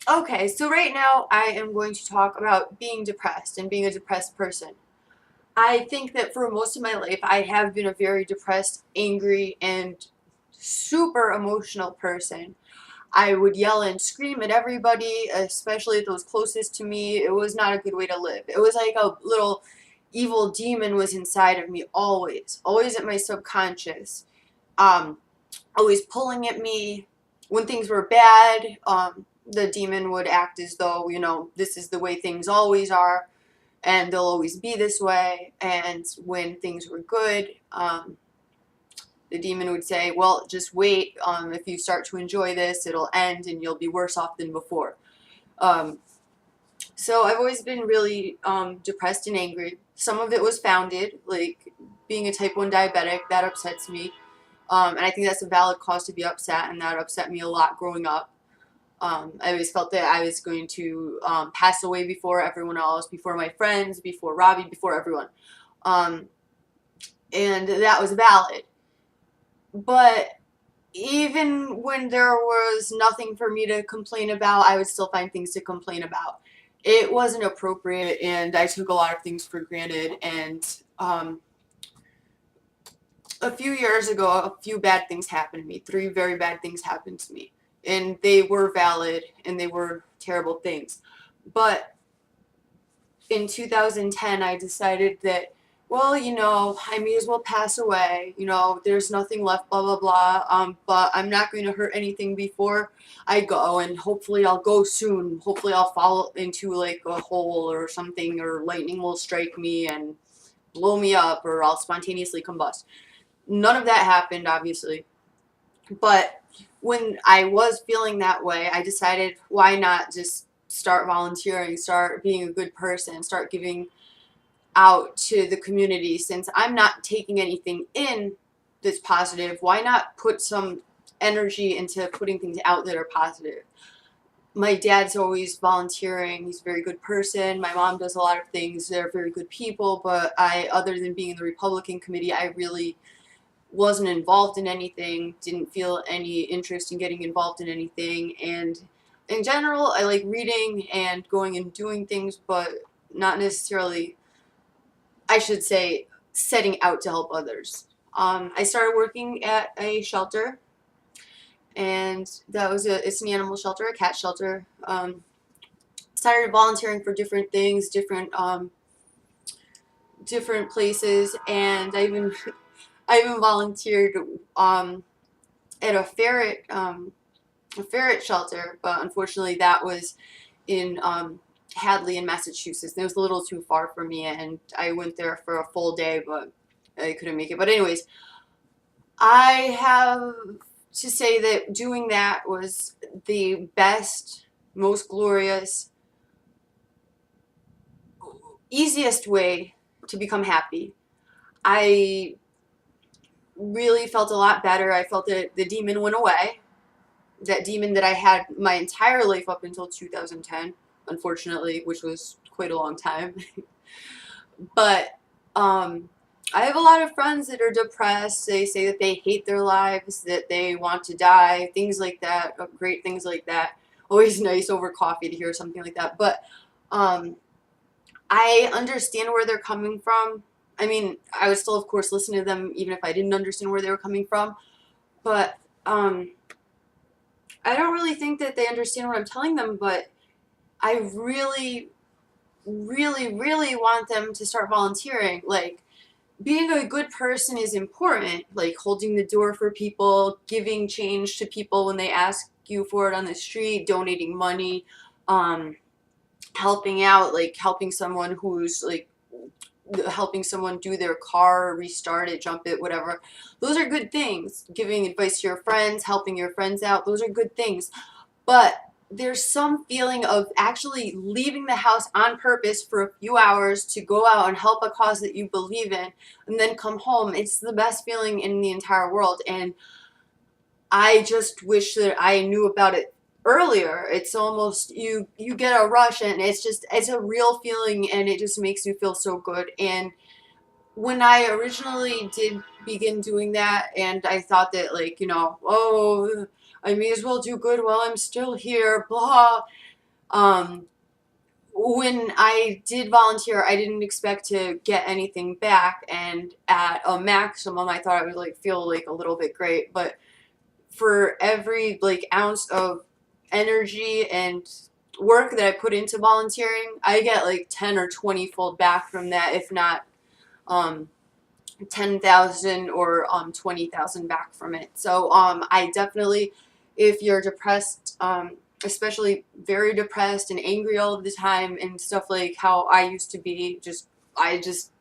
Okay, so right now I am going to talk about being depressed and being a depressed person. I think that for most of my life I have been a very depressed, angry, and super emotional person. I would yell and scream at everybody, especially those closest to me. It was not a good way to live. It was like a little evil demon was inside of me always, always at my subconscious. Um, Always pulling at me when things were bad. The demon would act as though, this is the way things always are and they'll always be this way. And when things were good, the demon would say, well, just wait. If you start to enjoy this, it'll end and you'll be worse off than before. Um, so I've always been really depressed and angry. Some of it was founded, like being a type 1 diabetic, that upsets me. And I think that's a valid cause to be upset, and that upset me a lot growing up. I always felt that I was going to pass away before everyone else, before my friends, before Robbie, before everyone. Um, and that was valid. But even when there was nothing for me to complain about, I would still find things to complain about. It wasn't appropriate, and I took a lot of things for granted. And a few years ago, a few bad things happened to me. Three very bad things happened to me. And they were valid and they were terrible things. But in 2010, I decided that, well, I may as well pass away. There's nothing left, blah, blah, blah. But I'm not going to hurt anything before I go. And hopefully I'll go soon. Hopefully I'll fall into like a hole or something, or lightning will strike me and blow me up, or I'll spontaneously combust. None of that happened, obviously. But when I was feeling that way, I decided, why not just start volunteering, start being a good person, start giving out to the community. Since I'm not taking anything in that's positive, why not put some energy into putting things out that are positive? My dad's always volunteering. He's a very good person. My mom does a lot of things. They're very good people. But other than being in the Republican committee, I really wasn't involved in anything, didn't feel any interest in getting involved in anything. And in general, I like reading and going and doing things, but not necessarily, I should say, setting out to help others. I started working at a shelter, and it's an animal shelter, a cat shelter. Started volunteering for different things, different places, and I even volunteered at a ferret shelter, but unfortunately that was in Hadley in Massachusetts. It was a little too far for me, and I went there for a full day, but I couldn't make it. But anyways, I have to say that doing that was the best, most glorious, easiest way to become happy. I really felt a lot better. I felt that the demon went away. That demon that I had my entire life up until 2010, unfortunately, which was quite a long time. But I have a lot of friends that are depressed. They say that they hate their lives, that they want to die, things like that, great things like that. Always nice over coffee to hear something like that. But um, I understand where they're coming from. I mean, I would still, of course, listen to them even if I didn't understand where they were coming from. But I don't really think that they understand what I'm telling them, but I really, really, really want them to start volunteering. Like, being a good person is important, like holding the door for people, giving change to people when they ask you for it on the street, donating money, um, helping out, like helping someone who's like helping someone do their car, restart it, jump it, whatever. Those are good things. Giving advice to your friends, helping your friends out, those are good things. But there's some feeling of actually leaving the house on purpose for a few hours to go out and help a cause that you believe in and then come home. It's the best feeling in the entire world. And I just wish that I knew about it earlier. It's almost, you get a rush, and it's a real feeling, and it just makes you feel so good. And when I originally did begin doing that, and I thought that, like, oh, I may as well do good while I'm still here, blah. Um, when I did volunteer, I didn't expect to get anything back, and at a maximum, I thought I would like feel like a little bit great, but for every like ounce of energy and work that I put into volunteering, I get like 10 or 20 fold back from that, if not um 10,000 or 20,000 back from it. So I definitely, if you're depressed, especially very depressed and angry all of the time and stuff like how I used to be, I just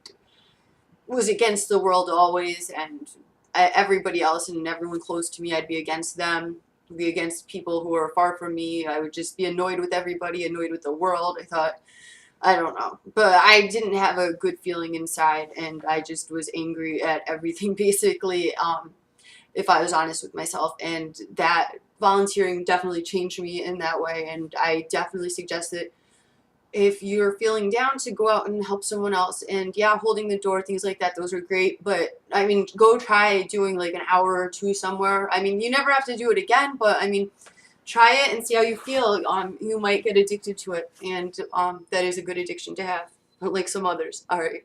was against the world always, and everybody else and everyone close to me, I'd be against them, be against people who are far from me. I would just be annoyed with everybody, annoyed with the world. I thought, I don't know. But I didn't have a good feeling inside, and I just was angry at everything, basically, if I was honest with myself. And that volunteering definitely changed me in that way, and I definitely suggest that if you're feeling down to go out and help someone else. And yeah, holding the door, things like that, those are great. But I mean, go try doing like an hour or two somewhere. I mean, you never have to do it again, but I mean, try it and see how you feel. You might get addicted to it, and that is a good addiction to have, like some others. All right.